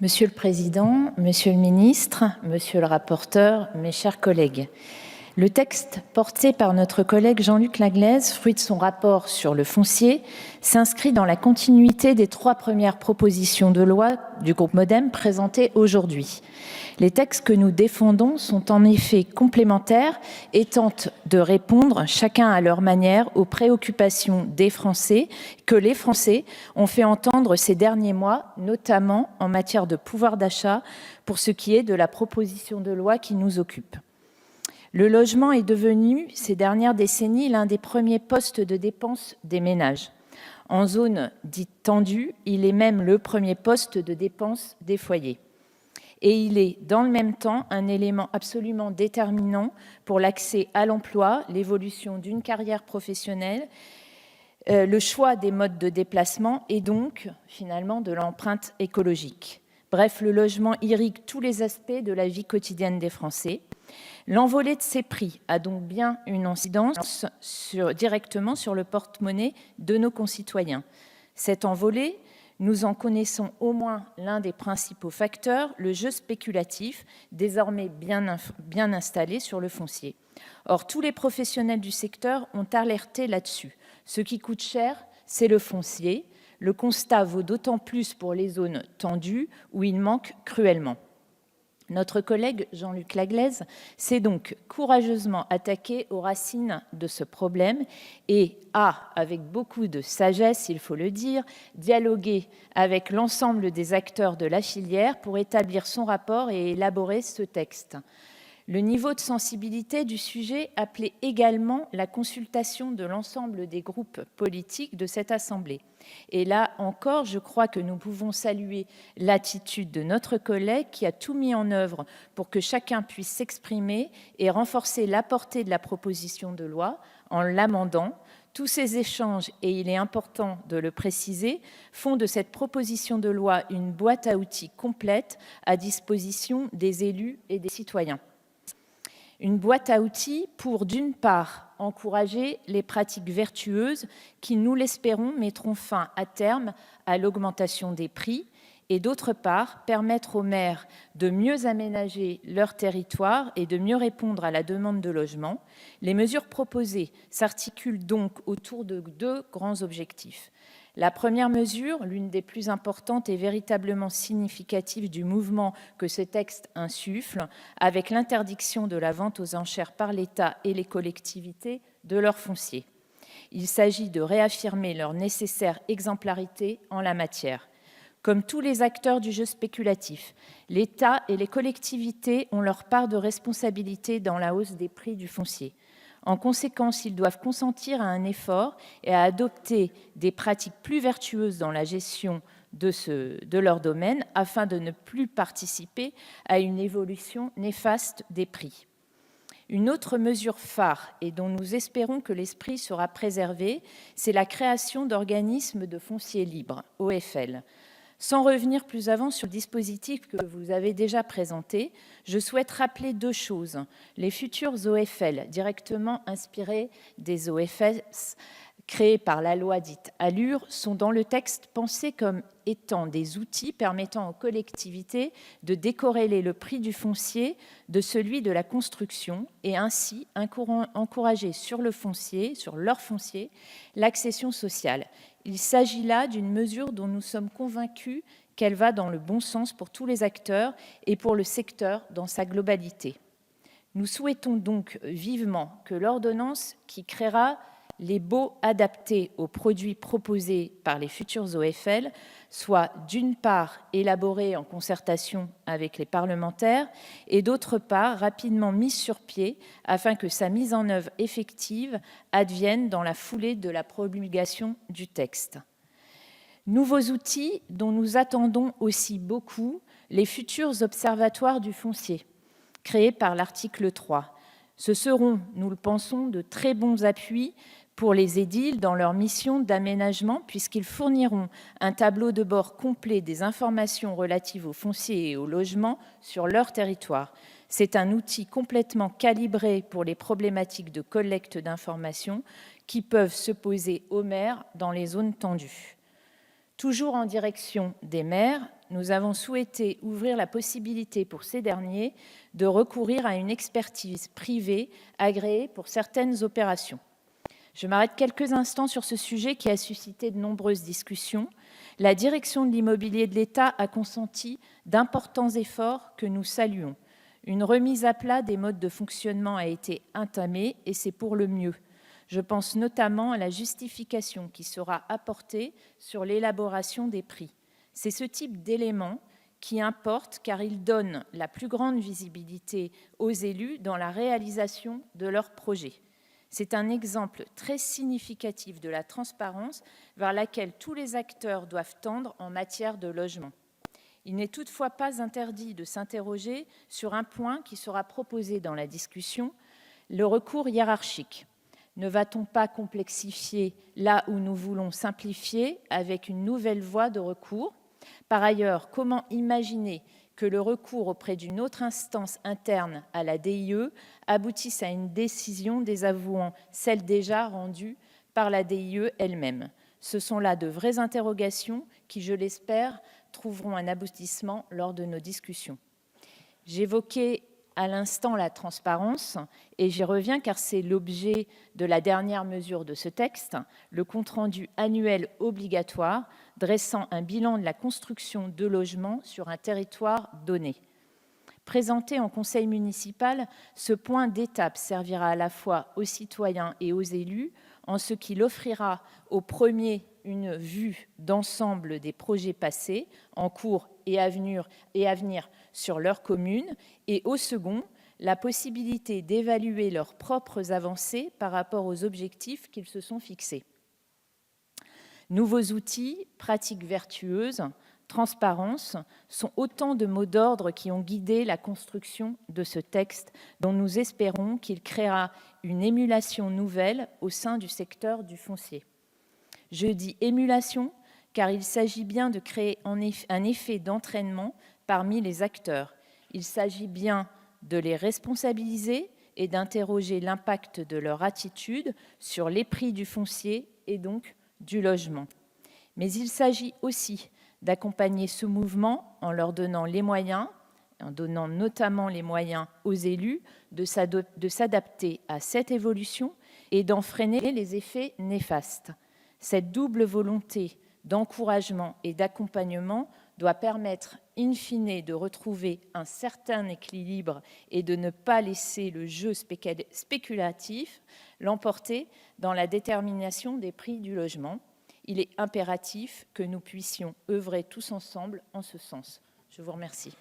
Monsieur le Président, Monsieur le Ministre, Monsieur le rapporteur, mes chers collègues, le texte porté par notre collègue Jean-Luc Laglaise, fruit de son rapport sur le foncier, s'inscrit dans la continuité des 3 premières propositions de loi du groupe MODEM présentées aujourd'hui. Les textes que nous défendons sont en effet complémentaires et tentent de répondre, chacun à leur manière, aux préoccupations des Français que les Français ont fait entendre ces derniers mois, notamment en matière de pouvoir d'achat, pour ce qui est de la proposition de loi qui nous occupe. Le logement est devenu, ces dernières décennies, l'un des premiers postes de dépenses des ménages. En zone dite tendue, il est même le premier poste de dépenses des foyers. Et il est, dans le même temps, un élément absolument déterminant pour l'accès à l'emploi, l'évolution d'une carrière professionnelle, le choix des modes de déplacement et donc, finalement, de l'empreinte écologique. Bref, le logement irrigue tous les aspects de la vie quotidienne des Français. L'envolée de ces prix a donc bien une incidence directement sur le porte-monnaie de nos concitoyens. Cette envolée, nous en connaissons au moins l'un des principaux facteurs, le jeu spéculatif, désormais bien installé sur le foncier. Or, tous les professionnels du secteur ont alerté là-dessus. Ce qui coûte cher, c'est le foncier. Le constat vaut d'autant plus pour les zones tendues où il manque cruellement. Notre collègue Jean-Luc Laglaise s'est donc courageusement attaqué aux racines de ce problème et a, avec beaucoup de sagesse, il faut le dire, dialogué avec l'ensemble des acteurs de la filière pour établir son rapport et élaborer ce texte. Le niveau de sensibilité du sujet appelait également la consultation de l'ensemble des groupes politiques de cette Assemblée. Et là encore, je crois que nous pouvons saluer l'attitude de notre collègue qui a tout mis en œuvre pour que chacun puisse s'exprimer et renforcer la portée de la proposition de loi en l'amendant. Tous ces échanges, et il est important de le préciser, font de cette proposition de loi une boîte à outils complète à disposition des élus et des citoyens. Une boîte à outils pour, d'une part, encourager les pratiques vertueuses qui, nous l'espérons, mettront fin à terme à l'augmentation des prix et, d'autre part, permettre aux maires de mieux aménager leur territoire et de mieux répondre à la demande de logement. Les mesures proposées s'articulent donc autour de 2 grands objectifs. La première mesure, l'une des plus importantes et véritablement significatives du mouvement que ce texte insuffle, avec l'interdiction de la vente aux enchères par l'État et les collectivités de leur foncier. Il s'agit de réaffirmer leur nécessaire exemplarité en la matière. Comme tous les acteurs du jeu spéculatif, l'État et les collectivités ont leur part de responsabilité dans la hausse des prix du foncier. En conséquence, ils doivent consentir à un effort et à adopter des pratiques plus vertueuses dans la gestion de leur domaine afin de ne plus participer à une évolution néfaste des prix. Une autre mesure phare et dont nous espérons que l'esprit sera préservé, c'est la création d'organismes de foncier libre, OFL. Sans revenir plus avant sur le dispositif que vous avez déjà présenté, je souhaite rappeler 2 choses. Les futurs OFL, directement inspirés des OFS créés par la loi dite ALUR, sont dans le texte pensés comme étant des outils permettant aux collectivités de décorréler le prix du foncier de celui de la construction et ainsi encourager sur leur foncier, l'accession sociale. Il s'agit là d'une mesure dont nous sommes convaincus qu'elle va dans le bon sens pour tous les acteurs et pour le secteur dans sa globalité. Nous souhaitons donc vivement que l'ordonnance qui créera les baux adaptés aux produits proposés par les futurs OFL soit d'une part élaborée en concertation avec les parlementaires et d'autre part rapidement mise sur pied afin que sa mise en œuvre effective advienne dans la foulée de la promulgation du texte. Nouveaux outils dont nous attendons aussi beaucoup, les futurs observatoires du foncier, créés par l'article 3. Ce seront, nous le pensons, de très bons appuis pour les édiles dans leur mission d'aménagement puisqu'ils fourniront un tableau de bord complet des informations relatives au foncier et au logement sur leur territoire. C'est un outil complètement calibré pour les problématiques de collecte d'informations qui peuvent se poser aux maires dans les zones tendues. Toujours en direction des maires, nous avons souhaité ouvrir la possibilité pour ces derniers de recourir à une expertise privée agréée pour certaines opérations. Je m'arrête quelques instants sur ce sujet qui a suscité de nombreuses discussions. La direction de l'immobilier de l'État a consenti d'importants efforts que nous saluons. Une remise à plat des modes de fonctionnement a été entamée et c'est pour le mieux. Je pense notamment à la justification qui sera apportée sur l'élaboration des prix. C'est ce type d'éléments qui importe car il donne la plus grande visibilité aux élus dans la réalisation de leurs projets. C'est un exemple très significatif de la transparence vers laquelle tous les acteurs doivent tendre en matière de logement. Il n'est toutefois pas interdit de s'interroger sur un point qui sera proposé dans la discussion, le recours hiérarchique. Ne va-t-on pas complexifier là où nous voulons simplifier avec une nouvelle voie de recours ? Par ailleurs, comment imaginer que le recours auprès d'une autre instance interne à la DIE aboutisse à une décision désavouant celle déjà rendue par la DIE elle-même ? Ce sont là de vraies interrogations qui, je l'espère, trouveront un aboutissement lors de nos discussions. J'évoquais à l'instant la transparence et j'y reviens car c'est l'objet de la dernière mesure de ce texte, le compte-rendu annuel obligatoire dressant un bilan de la construction de logements sur un territoire donné. Présenté en conseil municipal, ce point d'étape servira à la fois aux citoyens et aux élus en ce qu'il offrira au premier une vue d'ensemble des projets passés, en cours et à venir sur leur commune, et au second, la possibilité d'évaluer leurs propres avancées par rapport aux objectifs qu'ils se sont fixés. Nouveaux outils, pratiques vertueuses, transparence sont autant de mots d'ordre qui ont guidé la construction de ce texte dont nous espérons qu'il créera une émulation nouvelle au sein du secteur du foncier. Je dis émulation car il s'agit bien de créer un effet d'entraînement parmi les acteurs. Il s'agit bien de les responsabiliser et d'interroger l'impact de leur attitude sur les prix du foncier et donc du logement. Mais il s'agit aussi d'accompagner ce mouvement en leur donnant les moyens, en donnant notamment les moyens aux élus de s'adapter à cette évolution et d'en freiner les effets néfastes. Cette double volonté d'encouragement et d'accompagnement doit permettre in fine de retrouver un certain équilibre et de ne pas laisser le jeu spéculatif l'emporter dans la détermination des prix du logement. Il est impératif que nous puissions œuvrer tous ensemble en ce sens. Je vous remercie.